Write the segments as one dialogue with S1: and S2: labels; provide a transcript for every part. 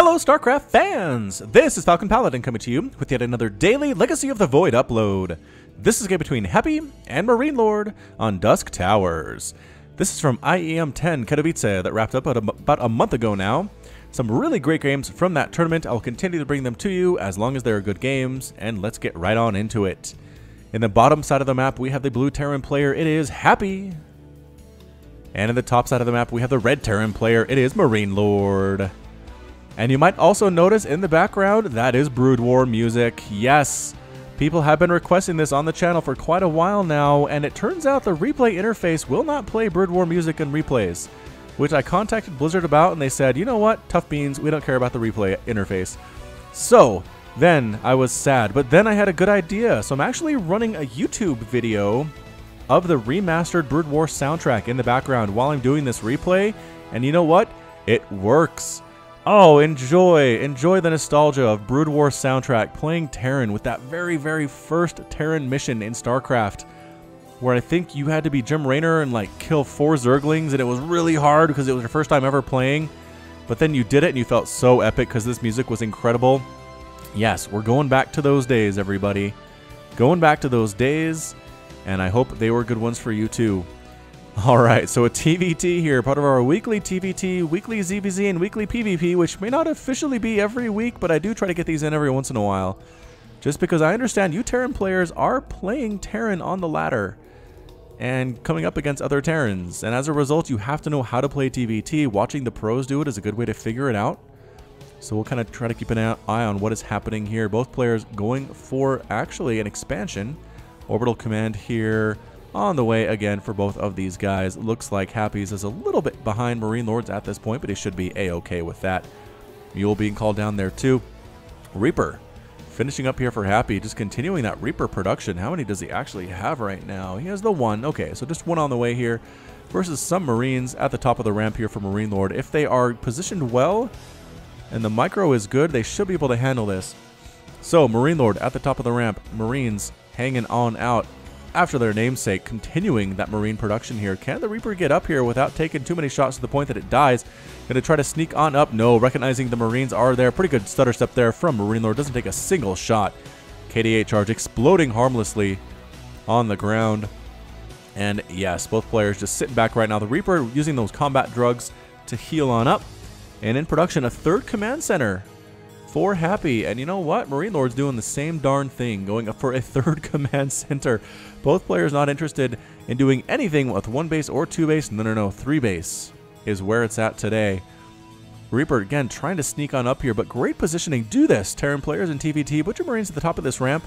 S1: Hello StarCraft fans! This is Falcon Paladin coming to you with yet another daily Legacy of the Void upload. This is a game between Happy and MarineLorD on Dusk Towers. This is from IEM 10 Katowice that wrapped up about a month ago now. Some really great games from that tournament. I'll continue to bring them to you as long as they're good games, and let's get right on into it. In the bottom side of the map we have the blue Terran player, it is Happy. And in the top side of the map we have the red Terran player, it is MarineLorD. And you might also notice in the background, that is Brood War music. Yes, people have been requesting this on the channel for quite a while now, and it turns out the replay interface will not play Brood War music in replays, which I contacted Blizzard about, and they said, you know what, tough beans, we don't care about the replay interface. So then I was sad, but then I had a good idea. So I'm actually running a YouTube video of the remastered Brood War soundtrack in the background while I'm doing this replay, and you know what? It works. Oh, enjoy the nostalgia of Brood War soundtrack playing Terran with that very first Terran mission in StarCraft, where I think you had to be Jim Raynor and like kill 4 Zerglings, and it was really hard because it was your first time ever playing, but then you did it and you felt so epic because this music was incredible. Yes, we're going back to those days, everybody. Going back to those days, and I hope they were good ones for you too. Alright, so a TVT here, part of our weekly TVT, weekly ZVZ, and weekly PvP, which may not officially be every week, but I do try to get these in every once in a while. Just because I understand you Terran players are playing Terran on the ladder and coming up against other Terrans, and as a result you have to know how to play TVT. Watching the pros do it is a good way to figure it out. So we'll kind of try to keep an eye on what is happening here. Both players going for actually an expansion. Orbital command here on the way again for both of these guys. Looks like Happy's is a little bit behind MarineLorD's at this point, but he should be a-okay with that. Mule being called down there too. Reaper finishing up here for Happy, just continuing that Reaper production. How many does he actually have right now? He has the 1. Okay, so just 1 on the way here versus some Marines at the top of the ramp here for MarineLorD. If they are positioned well and the micro is good, they should be able to handle this. So MarineLorD at the top of the ramp, Marines hanging on out after their namesake, continuing that Marine production here. Can the Reaper get up here without taking too many shots to the point that it dies? Gonna try to sneak on up. No, recognizing the Marines are there. Pretty good stutter step there from MarineLorD. Doesn't take a single shot. KD8 charge exploding harmlessly on the ground. And yes, both players just sitting back right now. The Reaper using those combat drugs to heal on up. And in production, a 3rd command center for Happy. And you know what? MarineLorD's doing the same darn thing, going up for a 3rd command center. Both players not interested in doing anything with 1 base or 2 base. No, 3 base is where it's at today. Reaper again trying to sneak on up here, but great positioning. Do this, Terran players in TVT. Put your Marines at the top of this ramp.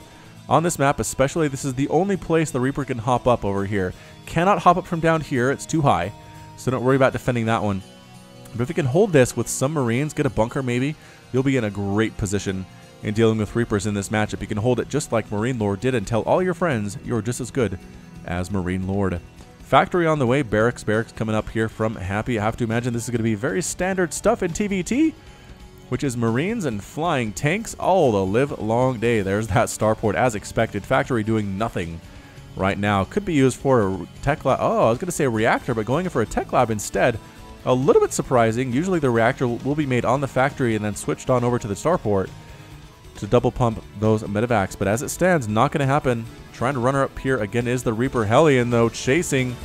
S1: On this map especially, this is the only place the Reaper can hop up over here. Cannot hop up from down here, it's too high, so don't worry about defending that one. But if you can hold this with some Marines, get a bunker maybe, you'll be in a great position in dealing with Reapers in this matchup. You can hold it just like MarineLorD did and tell all your friends you're just as good as MarineLorD. Factory on the way, barracks coming up here from Happy. I have to imagine this is going to be very standard stuff in TVT, which is Marines and flying tanks all the live long day. There's that starport as expected. Factory doing nothing right now. Could be used for a tech lab. Oh, I was going to say a reactor, but going in for a tech lab instead. A little bit surprising. Usually the reactor will be made on the factory and then switched on over to the starport to double pump those medevacs, but as it stands, not going to happen. Trying to run her up here again is the Reaper. Hellion, though, chasing.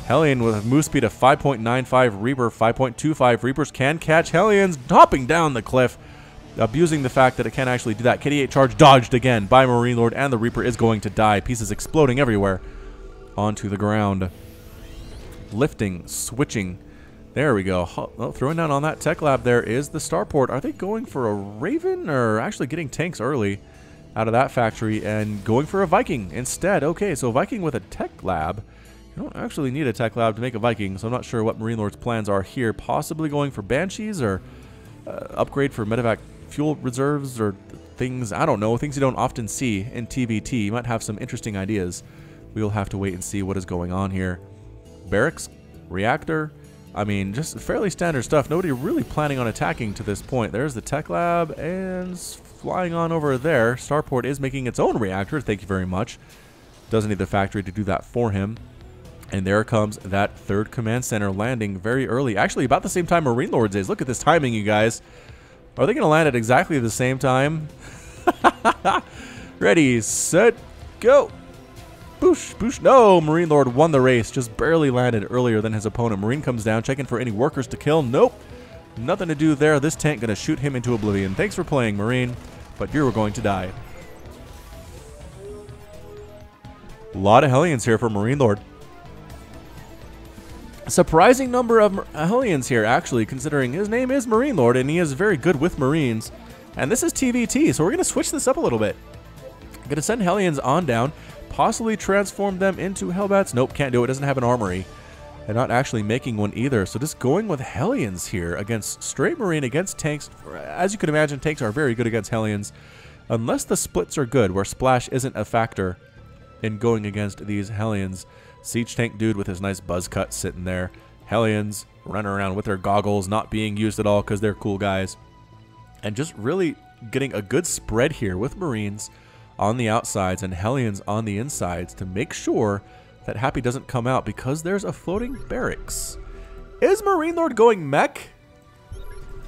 S1: Hellion with a move speed of 5.95, Reaper 5.25. Reapers can catch Hellions, hopping down the cliff, abusing the fact that it can't actually do that. KD8 charge dodged again by MarineLorD, and the Reaper is going to die. Pieces exploding everywhere onto the ground. Lifting, switching. There we go. Oh, throwing down on that tech lab there is the starport. Are they going for a Raven or actually getting tanks early out of that factory and going for a Viking instead? Okay, so Viking with a tech lab. You don't actually need a tech lab to make a Viking, so I'm not sure what MarineLorD's plans are here. Possibly going for Banshees or upgrade for medevac fuel reserves or things, I don't know, things you don't often see in TVT. You might have some interesting ideas. We'll have to wait and see what is going on here. Barracks, reactor. I mean, just fairly standard stuff. Nobody really planning on attacking to this point. There's the tech lab and flying on over there. Starport is making its own reactor. Thank you very much. Doesn't need the factory to do that for him. And there comes that 3rd command center landing very early. Actually, about the same time MarineLorD's is. Look at this timing, you guys. Are they going to land at exactly the same time? Ready, set, go. Boosh, boosh. No, MarineLorD won the race. Just barely landed earlier than his opponent. Marine comes down, checking for any workers to kill. Nope. Nothing to do there. This tank going to shoot him into oblivion. Thanks for playing, Marine, but you're going to die. A lot of Hellions here for MarineLorD. A surprising number of Hellions here, actually, considering his name is MarineLorD, and he is very good with Marines. And this is TVT, so we're going to switch this up a little bit. I'm going to send Hellions on down, possibly transform them into Hellbats. Nope, can't do it. Doesn't have an armory. And not actually making one either. So just going with Hellions here against straight Marine, against tanks. As you can imagine, tanks are very good against Hellions. Unless the splits are good, where splash isn't a factor in going against these Hellions. Siege tank dude with his nice buzz cut sitting there. Hellions running around with their goggles, not being used at all because they're cool guys. And just really getting a good spread here with Marines on the outsides and Hellions on the insides to make sure that Happy doesn't come out because there's a floating barracks. Is MarineLorD going mech?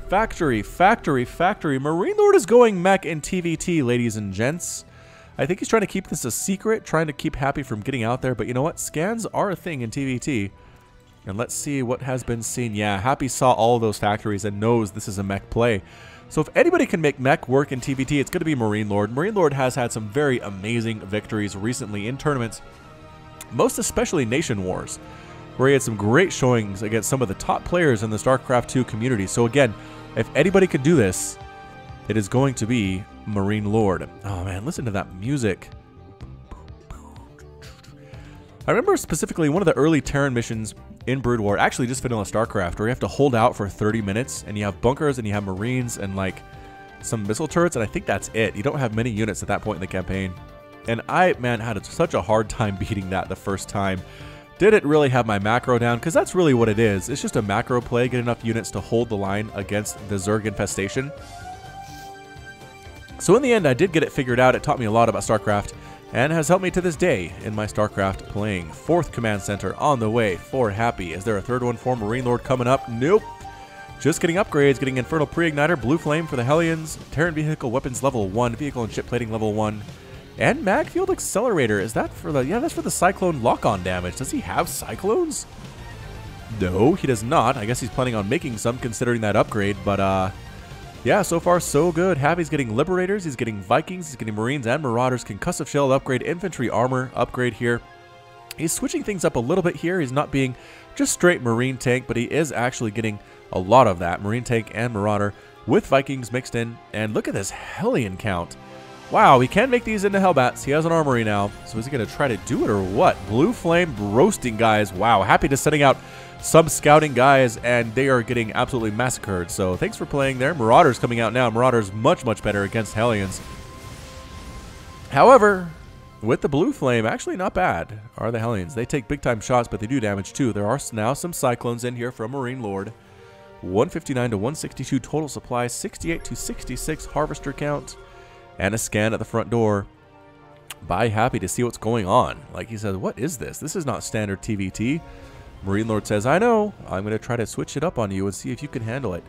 S1: Factory, factory, factory. MarineLorD is going mech in TVT, ladies and gents. I think he's trying to keep this a secret, trying to keep Happy from getting out there. But you know what? Scans are a thing in TVT. And let's see what has been seen. Yeah, Happy saw all of those factories and knows this is a mech play. So if anybody can make mech work in TVT, it's going to be MarineLorD. MarineLorD has had some very amazing victories recently in tournaments, most especially Nation Wars, where he had some great showings against some of the top players in the StarCraft 2 community. So again, if anybody could do this, it is going to be MarineLorD. Oh man, listen to that music. I remember specifically one of the early Terran missions in Brood War, actually just vanilla StarCraft, where you have to hold out for 30 minutes and you have bunkers and you have Marines and like some missile turrets, and I think that's it. You don't have many units at that point in the campaign. And I, man, had such a hard time beating that the first time. Didn't really have my macro down, because that's really what it is. It's just a macro play, get enough units to hold the line against the Zerg infestation. So in the end, I did get it figured out. It taught me a lot about StarCraft, and has helped me to this day in my StarCraft playing. 4th command center on the way for Happy. Is there a 3rd one for MarineLorD coming up? Nope. Just getting upgrades, getting Infernal Pre-Igniter, Blue Flame for the Hellions, Terran Vehicle Weapons level 1, Vehicle and Ship Plating level 1, and Magfield Accelerator. Is that for the... Yeah, that's for the Cyclone lock-on damage. Does he have Cyclones? No, he does not. I guess he's planning on making some considering that upgrade, but yeah, so far so good. Happy's getting Liberators, he's getting Vikings, he's getting Marines and Marauders, Concussive Shell upgrade, Infantry Armor upgrade here. He's switching things up a little bit here. He's not being just straight Marine tank, but he is actually getting a lot of that. Marine tank and Marauder with Vikings mixed in. And look at this Hellion count. Wow, he can make these into Hellbats. He has an armory now. So is he going to try to do it or what? Blue Flame roasting guys. Wow, Happy just setting out some scouting guys, and they are getting absolutely massacred. So thanks for playing there. Marauders coming out now. Marauders much, much better against Hellions. However, with the Blue Flame, actually not bad are the Hellions. They take big time shots, but they do damage too. There are now some Cyclones in here from MarineLorD. 159 to 162 total supply, 68 to 66 harvester count, and a scan at the front door by Happy to see what's going on. Like he says, what is this? This is not standard TVT. MarineLorD says, I know. I'm going to try to switch it up on you and see if you can handle it.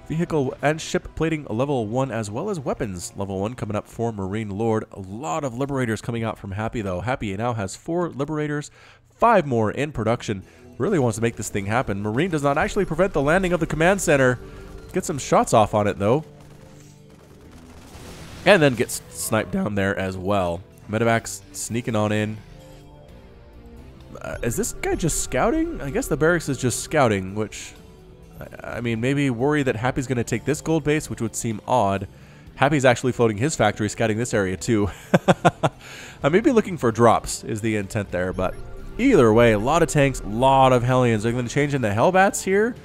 S1: Vehicle and ship plating level 1, as well as weapons level 1 coming up for MarineLorD. A lot of Liberators coming out from Happy though. Happy now has 4 Liberators, 5 more in production. Really wants to make this thing happen. Marine does not actually prevent the landing of the command center. Get some shots off on it though. And then gets sniped down there as well. Medevac's sneaking on in. Is this guy just scouting? I guess the barracks is just scouting, which, I mean, maybe worry that Happy's going to take this gold base, which would seem odd. Happy's actually floating his factory, scouting this area too. I may be looking for drops is the intent there, but either way, a lot of tanks, a lot of Hellions. Are they going to change into Hellbats here?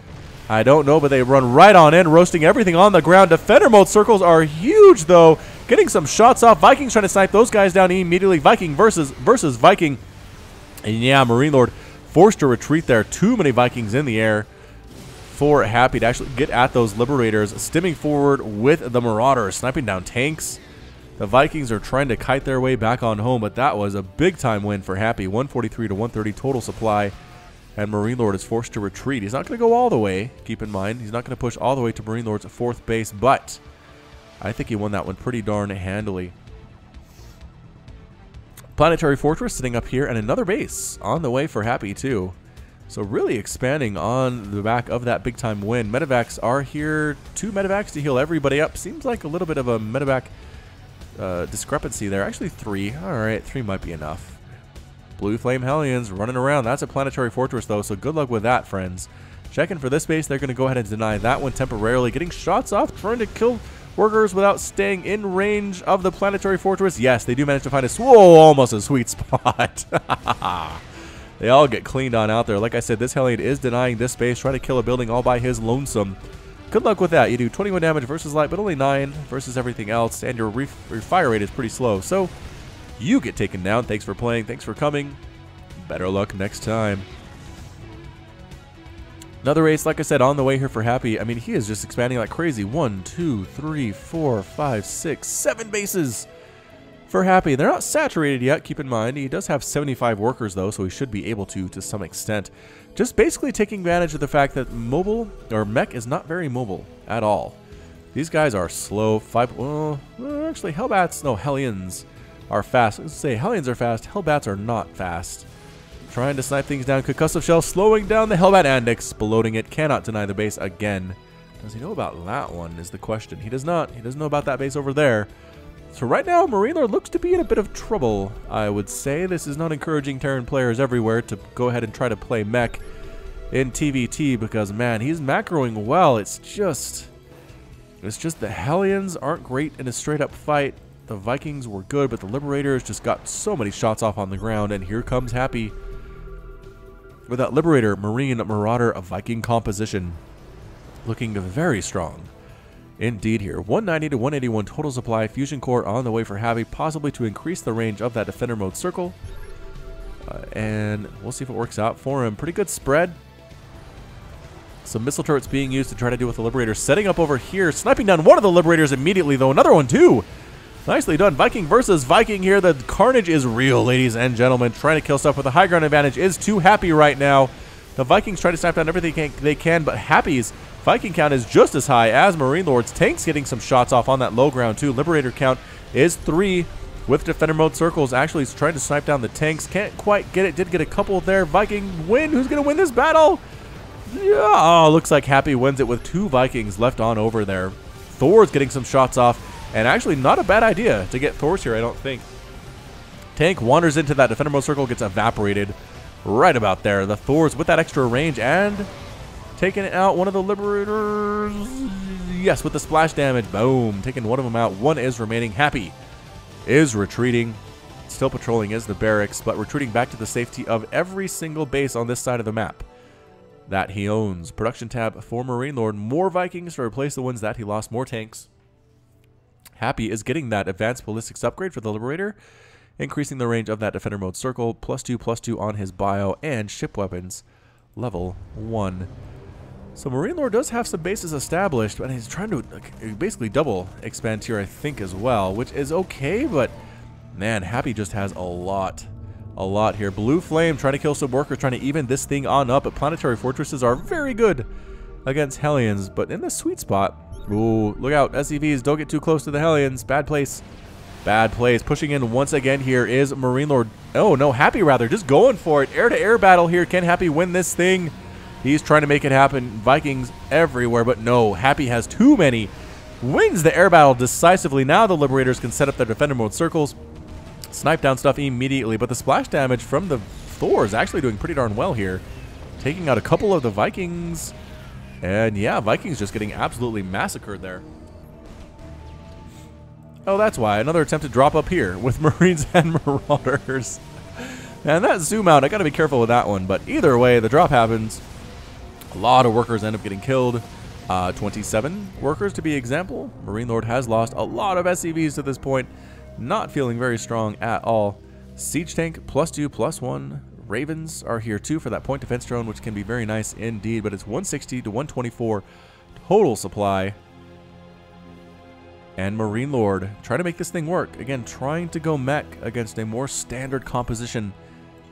S1: I don't know, but they run right on in, roasting everything on the ground. Defender mode circles are huge, though. Getting some shots off. Vikings trying to snipe those guys down immediately. Viking versus Viking. And yeah, MarineLorD forced to retreat there. Too many Vikings in the air for Happy to actually get at those Liberators. Stimming forward with the Marauders, sniping down tanks. The Vikings are trying to kite their way back on home, but that was a big-time win for Happy. 143 to 130 total supply. And MarineLorD is forced to retreat. He's not going to go all the way, keep in mind. He's not going to push all the way to MarineLorD's 4th base, but I think he won that one pretty darn handily. Planetary Fortress sitting up here, and another base on the way for Happy too. So really expanding on the back of that big time win. Medevacs are here. 2 medevacs to heal everybody up. Seems like a little bit of a medevac discrepancy there. Actually 3. Alright, 3 might be enough. Blue Flame Hellions running around. That's a Planetary Fortress though, so good luck with that, friends. Checking for this base. They're going to go ahead and deny that one temporarily. Getting shots off, trying to kill workers without staying in range of the Planetary Fortress. Yes, they do manage to find almost a sweet spot. They all get cleaned on out there. Like I said, this Hellion is denying this base, trying to kill a building all by his lonesome. Good luck with that. You do 21 damage versus light, but only 9 versus everything else, and your fire rate is pretty slow. So you get taken down. Thanks for playing. Thanks for coming. Better luck next time. Another race, like I said, on the way here for Happy. I mean, he is just expanding like crazy. 1, 2, 3, 4, 5, 6, 7 bases for Happy. They're not saturated yet, keep in mind. He does have 75 workers, though, so he should be able to some extent. Just basically taking advantage of the fact that mobile, or Mech, is not very mobile at all. These guys are slow. Actually, Hellbats, no, Hellions are fast. Let's say Hellions are fast. Hellbats are not fast. Trying to snipe things down. Concussive Shell slowing down the Hellbat and exploding it. Cannot deny the base again. Does he know about that one is the question. He does not. He doesn't know about that base over there. So right now, MarineLorD looks to be in a bit of trouble, I would say. This is not encouraging Terran players everywhere to go ahead and try to play Mech in TVT because, man, he's macroing well. It's just the Hellions aren't great in a straight-up fight. The Vikings were good, but the Liberators just got so many shots off on the ground, and here comes Happy with that Liberator, Marine, Marauder, a Viking composition. Looking very strong. Indeed here. 190 to 181 total supply. Fusion core on the way for Happy, possibly to increase the range of that defender mode circle. And we'll see if it works out for him. Pretty good spread. Some missile turrets being used to try to deal with the Liberator. Setting up over here. Sniping down one of the Liberators immediately, though. Another one, too. Nicely done. Viking versus Viking here. The carnage is real, ladies and gentlemen. Trying to kill stuff with a high ground advantage is too Happy right now. The Vikings try to snipe down everything they can, but Happy's Viking count is just as high as MarineLorD's. Tanks getting some shots off on that low ground, too. Liberator count is 3 with defender mode circles. Actually, he's trying to snipe down the tanks. Can't quite get it. Did get a couple there. Viking win. Who's going to win this battle? Yeah. Oh, looks like Happy wins it with 2 Vikings left on over there. Thor's getting some shots off. And actually, not a bad idea to get Thor's here, I don't think. Tank wanders into that defender mode circle, gets evaporated right about there. The Thor's with that extra range and taking out one of the Liberators. Yes, with the splash damage. Boom. Taking one of them out. One is remaining. Happy is retreating. Still patrolling is the barracks, but retreating back to the safety of every single base on this side of the map that he owns. Production tab for MarineLorD. More Vikings to replace the ones that he lost. More tanks. Happy is getting that advanced ballistics upgrade for the Liberator, increasing the range of that defender mode circle, +2/+2 on his bio, and ship weapons level 1. So MarineLorD does have some bases established, and he's trying to basically double expand here, I think, as well, which is okay, but man, Happy just has a lot here. Blue Flame trying to kill some workers, trying to even this thing on up, but Planetary Fortresses are very good against Hellions, but in the sweet spot. Ooh, look out. SCVs, don't get too close to the Hellions. Bad place. Bad place. Pushing in once again here is MarineLorD. Oh, no, Happy rather. Just going for it. Air-to-air battle here. Can Happy win this thing? He's trying to make it happen. Vikings everywhere, but no. Happy has too many. Wins the air battle decisively. Now the Liberators can set up their defender mode circles. Snipe down stuff immediately, but the splash damage from the Thor is actually doing pretty darn well here. Taking out a couple of the Vikings. And yeah, Vikings just getting absolutely massacred there. Oh, that's why. Another attempt to drop up here with Marines and Marauders. And that zoom out, I got to be careful with that one. But either way, the drop happens. A lot of workers end up getting killed. 27 workers to be example. MarineLorD has lost a lot of SCVs to this point. Not feeling very strong at all. Siege tank +2/+1. Ravens are here too for that point defense drone, which can be very nice indeed, but it's 160 to 124 total supply. And MarineLorD trying to make this thing work. Again, trying to go Mech against a more standard composition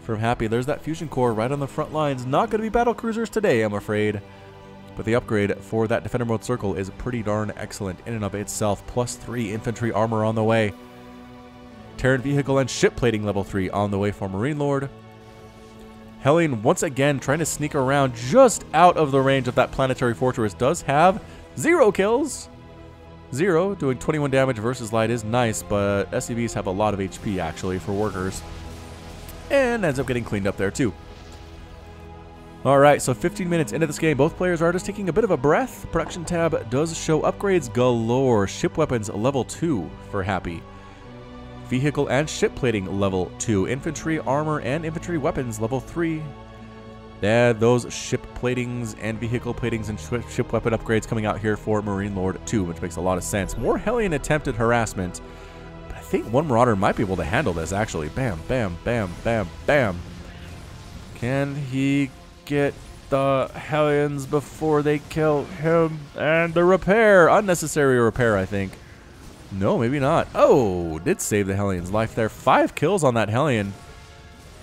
S1: from Happy. There's that fusion core right on the front lines. Not going to be battle cruisers today, I'm afraid. But the upgrade for that Defender Mode Circle is pretty darn excellent in and of itself. +3 infantry armor on the way. Terran vehicle and ship plating level 3 on the way for MarineLorD. Hellion once again trying to sneak around just out of the range of that planetary fortress. Does have 0 kills. 0, doing 21 damage versus light is nice, but SCVs have a lot of HP actually for workers. And ends up getting cleaned up there too. Alright, so 15 minutes into this game, both players are just taking a bit of a breath. Production tab does show upgrades galore. Ship weapons level 2 for Happy. Vehicle and ship plating level 2. Infantry armor and infantry weapons level 3. Yeah, those ship platings and vehicle platings and ship weapon upgrades coming out here for MarineLorD 2, which makes a lot of sense. More Hellion attempted harassment. But I think one Marauder might be able to handle this, actually. Bam, bam, bam, bam, bam. Can he get the Hellions before they kill him? And the repair. Unnecessary repair, I think. No, maybe not. Oh, did save the Hellion's life there. 5 kills on that Hellion.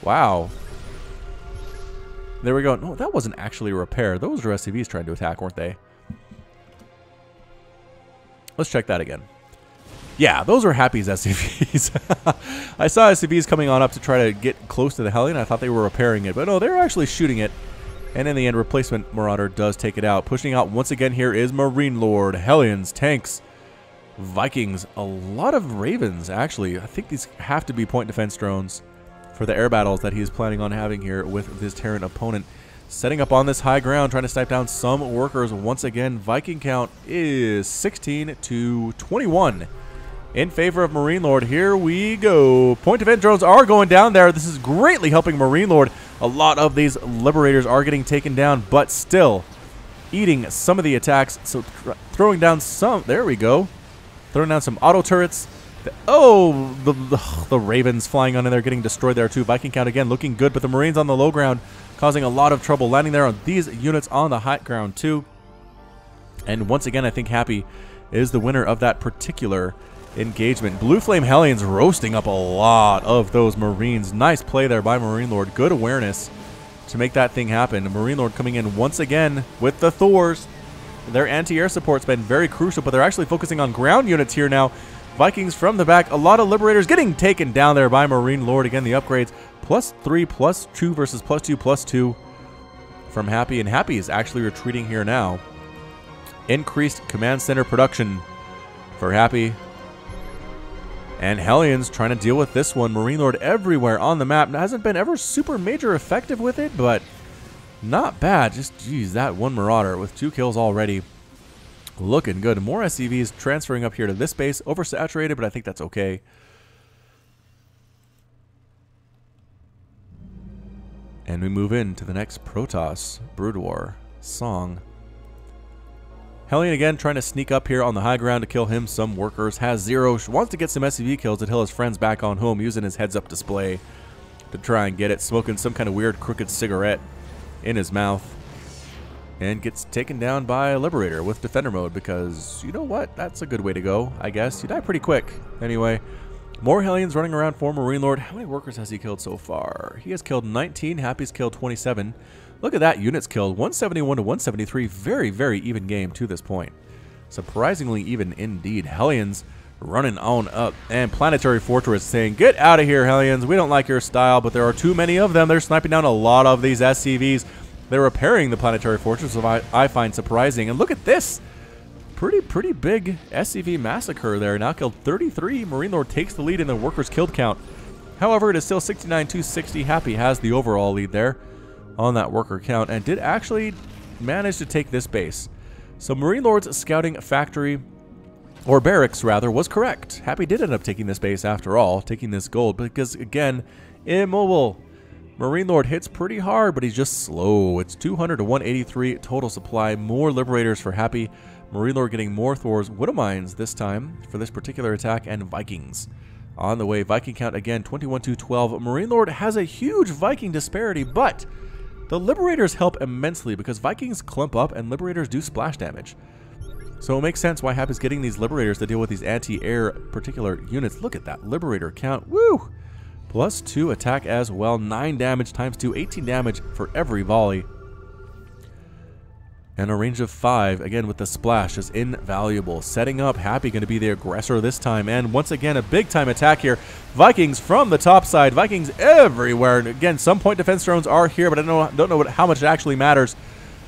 S1: Wow. There we go. No, that wasn't actually a repair. Those were SCVs trying to attack, weren't they? Let's check that again. Yeah, those were Happy's SCVs. I saw SCVs coming on up to try to get close to the Hellion. I thought they were repairing it, but no, they were actually shooting it. And in the end, replacement Marauder does take it out. Pushing out once again here is MarineLorD. Hellions, tanks, Vikings, a lot of Ravens, actually. I think these have to be point defense drones for the air battles that he's planning on having here with his Terran opponent. Setting up on this high ground, trying to snipe down some workers. Once again, Viking count is 16 to 21 in favor of MarineLorD. Here we go. Point defense drones are going down there. This is greatly helping MarineLorD. A lot of these Liberators are getting taken down, but still eating some of the attacks. So throwing down some, there we go. Throwing down some auto turrets. Oh, the Ravens flying on in there, getting destroyed there too. Viking count again looking good, but the Marines on the low ground causing a lot of trouble, landing there on these units on the high ground too. And once again, I think Happy is the winner of that particular engagement. Blue Flame Hellions roasting up a lot of those Marines. Nice play there by MarineLorD. Good awareness to make that thing happen. MarineLorD coming in once again with the Thors. Their anti-air support's been very crucial, but they're actually focusing on ground units here now. Vikings from the back. A lot of Liberators getting taken down there by MarineLorD. Again, the upgrades. +3, +2 versus +2, +2 from Happy. And Happy is actually retreating here now. Increased command center production for Happy. And Hellions trying to deal with this one. MarineLorD everywhere on the map. Hasn't been ever super major effective with it, but not bad. Just, geez, that one Marauder with 2 kills already. Looking good. More SCVs transferring up here to this base. Oversaturated, but I think that's okay. And we move into the next Protoss Brood War song. Hellion again trying to sneak up here on the high ground to kill him some workers. Has 0. Wants to get some SCV kills to tell his friends back on home, using his heads-up display to try and get it. Smoking some kind of weird crooked cigarette in his mouth. And gets taken down by a Liberator with Defender mode because, you know what? That's a good way to go, I guess. You die pretty quick. Anyway, more Hellions running around for MarineLorD. How many workers has he killed so far? He has killed 19. Happy's killed 27. Look at that. Units killed 171 to 173. Very, very even game to this point. Surprisingly even indeed. Hellions running on up. And Planetary Fortress saying, get out of here, Hellions. We don't like your style, but there are too many of them. They're sniping down a lot of these SCVs. They're repairing the Planetary Fortress, which I find surprising. And look at this. Pretty big SCV massacre there. Now killed 33. MarineLorD takes the lead in the workers killed count. However, it is still 69-60. Happy has the overall lead there on that worker count and did actually manage to take this base. So MarineLorD's scouting factory, or barracks rather, was correct. Happy did end up taking this base after all, taking this gold, because again, immobile. MarineLorD hits pretty hard, but he's just slow. It's 200 to 183 total supply. More Liberators for Happy. MarineLorD getting more Thors, Widowmines this time for this particular attack, and Vikings on the way. Viking count again, 21 to 12. MarineLorD has a huge Viking disparity, but the Liberators help immensely because Vikings clump up and Liberators do splash damage. So it makes sense why Happy's getting these Liberators to deal with these anti-air particular units. Look at that Liberator count. Woo! +2 attack as well. 9 damage times 2, 18 damage for every volley. And a range of 5, again with the splash, is invaluable. Setting up, Happy going to be the aggressor this time. And once again, a big-time attack here. Vikings from the top side. Vikings everywhere. And again, some point defense drones are here, but I don't know how much it actually matters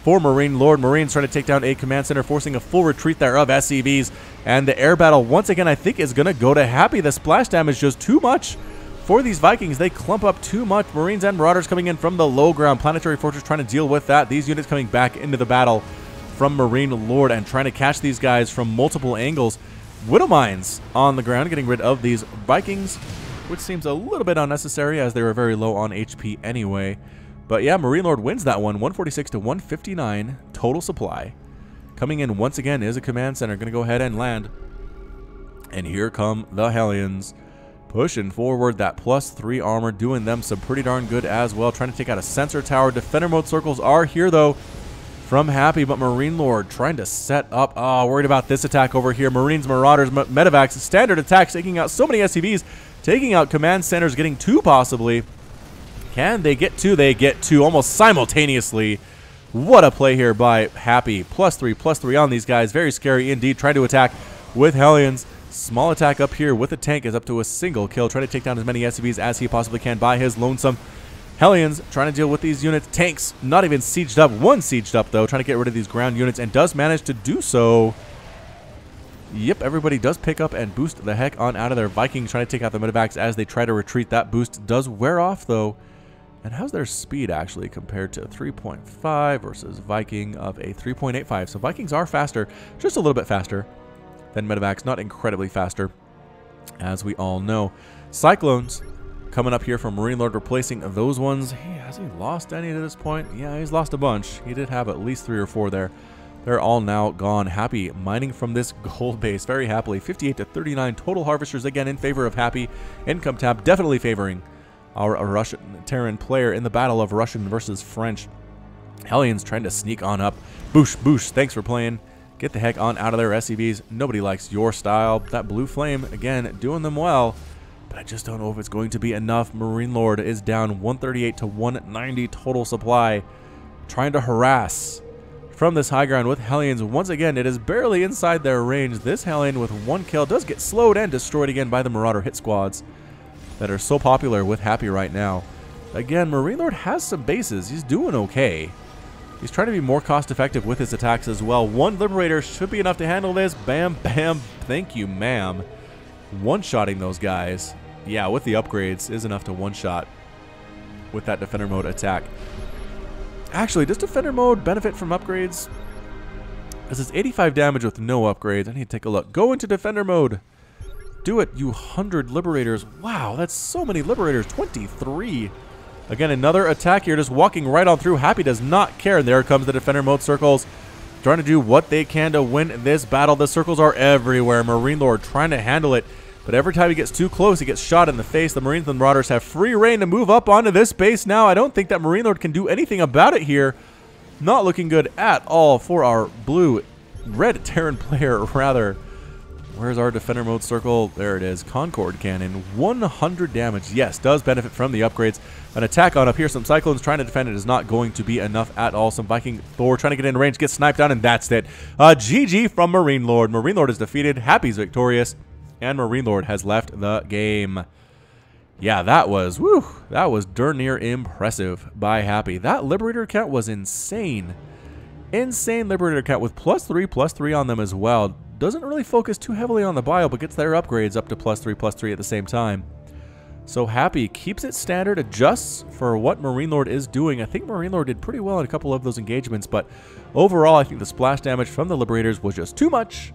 S1: for MarineLorD. Marines trying to take down a command center, forcing a full retreat there of SCVs. And the air battle, once again, I think is going to go to Happy. The splash damage just too much for these Vikings. They clump up too much. Marines and Marauders coming in from the low ground. Planetary Fortress trying to deal with that. These units coming back into the battle from MarineLorD and trying to catch these guys from multiple angles. Widow Mines on the ground, getting rid of these Vikings, which seems a little bit unnecessary as they were very low on HP anyway. But yeah, MarineLorD wins that one, 146 to 159 total supply. Coming in once again is a command center. Going to go ahead and land. And here come the Hellions. Pushing forward, that +3 armor, doing them some pretty darn good as well. Trying to take out a sensor tower. Defender mode circles are here, though, from Happy, but MarineLorD trying to set up. Oh, worried about this attack over here. Marines, Marauders, Medevacs, standard attacks, taking out so many SCVs, taking out command centers, getting 2 possibly. Can they get 2? They get 2 almost simultaneously. What a play here by Happy. +3 on these guys. Very scary indeed. Trying to attack with Hellions. Small attack up here with the tank is up to a single kill. Trying to take down as many SCVs as he possibly can by his lonesome. Hellions trying to deal with these units. Tanks not even sieged up. One sieged up, though, trying to get rid of these ground units, and does manage to do so. Yep, everybody does pick up and boost the heck on out of there. Vikings trying to take out the Medevacs as they try to retreat. That boost does wear off, though. And how's their speed actually compared to 3.5 versus Viking of a 3.85? So Vikings are faster, just a little bit faster than Medevacs, not incredibly faster, as we all know. Cyclones coming up here from MarineLorD, replacing those ones. Has he lost any to this point? Yeah, he's lost a bunch. He did have at least 3 or 4 there. They're all now gone. Happy mining from this gold base very happily. 58 to 39 total harvesters, again in favor of Happy. Income tab definitely favoring our Russian Terran player in the battle of Russian versus French. Hellions trying to sneak on up. Boosh, boosh, thanks for playing. Get the heck on out of there, SCVs. Nobody likes your style. That blue flame, again, doing them well. But I just don't know if it's going to be enough. MarineLorD is down 138 to 190 total supply. Trying to harass from this high ground with Hellions. Once again, it is barely inside their range. This Hellion with 1 kill does get slowed and destroyed again by the Marauder hit squads that are so popular with Happy right now. Again, MarineLorD has some bases. He's doing okay. He's trying to be more cost-effective with his attacks as well. 1 Liberator should be enough to handle this. Bam, bam. Thank you, ma'am. One-shotting those guys. Yeah, with the upgrades is enough to one-shot with that Defender mode attack. Actually, does Defender mode benefit from upgrades? This is 85 damage with no upgrades. I need to take a look. Go into Defender mode. Do it, you 100 Liberators. Wow, that's so many Liberators. 23. Again, another attack here, just walking right on through. Happy does not care. And there comes the Defender mode circles, trying to do what they can to win this battle. The circles are everywhere. MarineLorD trying to handle it, but every time he gets too close, he gets shot in the face. The Marines and Marauders have free reign to move up onto this base now. I don't think that MarineLorD can do anything about it here. Not looking good at all for our red Terran player, rather. Where's our Defender mode circle? There it is. Concord Cannon. 100 damage. Yes, does benefit from the upgrades. An attack on up here. Some Cyclones trying to defend it is not going to be enough at all. Some Viking Thor trying to get in range, get sniped down, and that's it. GG from MarineLorD. MarineLorD is defeated. Happy's victorious. And MarineLorD has left the game. Yeah, that was darn near impressive by Happy. That Liberator count was insane. Insane Liberator count with +3/+3 on them as well. Doesn't really focus too heavily on the bio, but gets their upgrades up to +3/+3 at the same time. So Happy keeps it standard, adjusts for what MarineLorD is doing. I think MarineLorD did pretty well in a couple of those engagements, but overall I think the splash damage from the Liberators was just too much,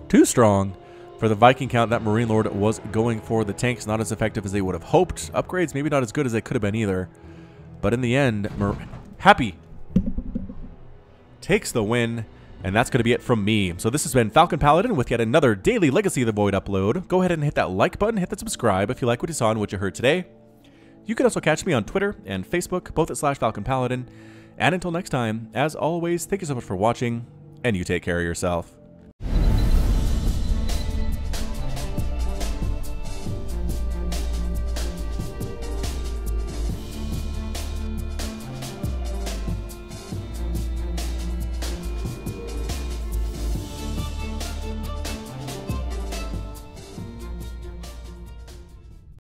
S1: too strong for the Viking count that MarineLorD was going for. The tanks not as effective as they would have hoped. Upgrades maybe not as good as they could have been either. But in the end, Happy takes the win. And that's going to be it from me. So this has been Falcon Paladin with yet another daily Legacy of the Void upload. Go ahead and hit that like button, hit that subscribe if you like what you saw and what you heard today. You can also catch me on Twitter and Facebook, both at /Falcon Paladin. And until next time, as always, thank you so much for watching, and you take care of yourself.